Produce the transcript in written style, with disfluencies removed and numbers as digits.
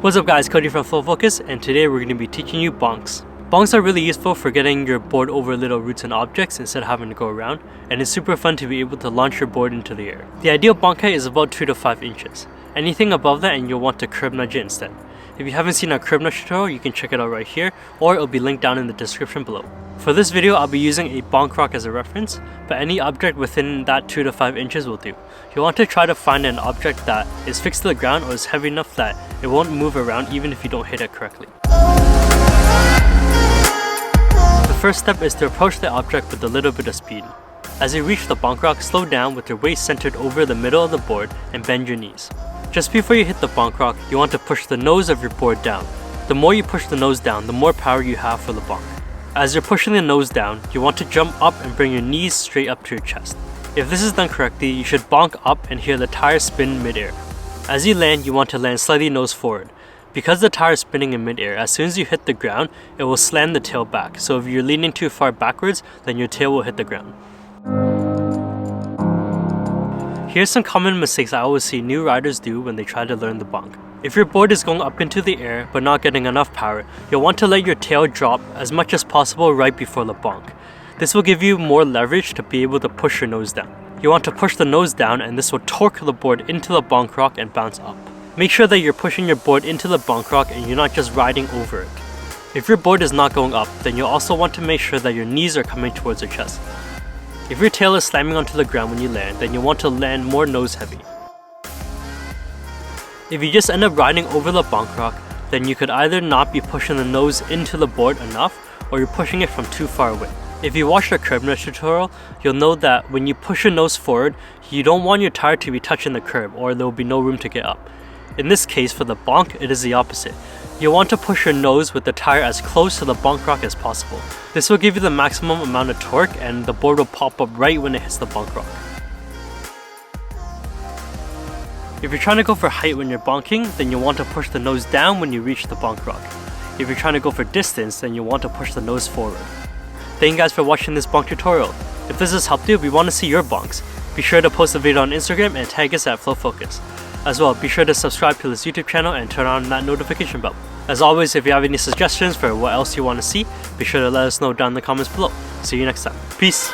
What's up guys, Cody from Flow Focus, and today we're going to be teaching you bonks. Bonks are really useful for getting your board over little roots and objects instead of having to go around, and it's super fun to be able to launch your board into the air. The ideal bonk height is about 2 to 5 inches. Anything above that and you'll want to crib nudge it instead. If you haven't seen our crib nudge tutorial, you can check it out right here, or it'll be linked down in the description below. For this video, I'll be using a bonk rock as a reference, but any object within that 2 to 5 inches will do. You'll want to try to find an object that is fixed to the ground or is heavy enough that it won't move around even if you don't hit it correctly. The first step is to approach the object with a little bit of speed. As you reach the bonk rock, slow down with your waist centered over the middle of the board and bend your knees. Just before you hit the bonk rock, you want to push the nose of your board down. The more you push the nose down, the more power you have for the bonk. As you're pushing the nose down, you want to jump up and bring your knees straight up to your chest. If this is done correctly, you should bonk up and hear the tire spin mid-air. As you land, you want to land slightly nose forward. Because the tire is spinning in mid-air, as soon as you hit the ground, it will slam the tail back. So if you're leaning too far backwards, then your tail will hit the ground. Here's some common mistakes I always see new riders do when they try to learn the bonk. If your board is going up into the air but not getting enough power, you'll want to let your tail drop as much as possible right before the bonk. This will give you more leverage to be able to push your nose down. You want to push the nose down and this will torque the board into the bonk rock and bounce up. Make sure that you're pushing your board into the bonk rock and you're not just riding over it. If your board is not going up, then you'll also want to make sure that your knees are coming towards your chest. If your tail is slamming onto the ground when you land, then you want to land more nose heavy. If you just end up riding over the bonk rock, then you could either not be pushing the nose into the board enough, or you're pushing it from too far away. If you watched our crib nudge tutorial, you'll know that when you push your nose forward, you don't want your tire to be touching the curb, or there will be no room to get up. In this case, for the bonk, it is the opposite. You'll want to push your nose with the tire as close to the bonk rock as possible. This will give you the maximum amount of torque and the board will pop up right when it hits the bonk rock. If you're trying to go for height when you're bonking, then you'll want to push the nose down when you reach the bonk rock. If you're trying to go for distance, then you'll want to push the nose forward. Thank you guys for watching this bonk tutorial. If this has helped you, we want to see your bonks. Be sure to post a video on Instagram and tag us at Flow Focus. As well, be sure to subscribe to this YouTube channel and turn on that notification bell. As always, if you have any suggestions for what else you want to see, be sure to let us know down in the comments below. See you next time. Peace!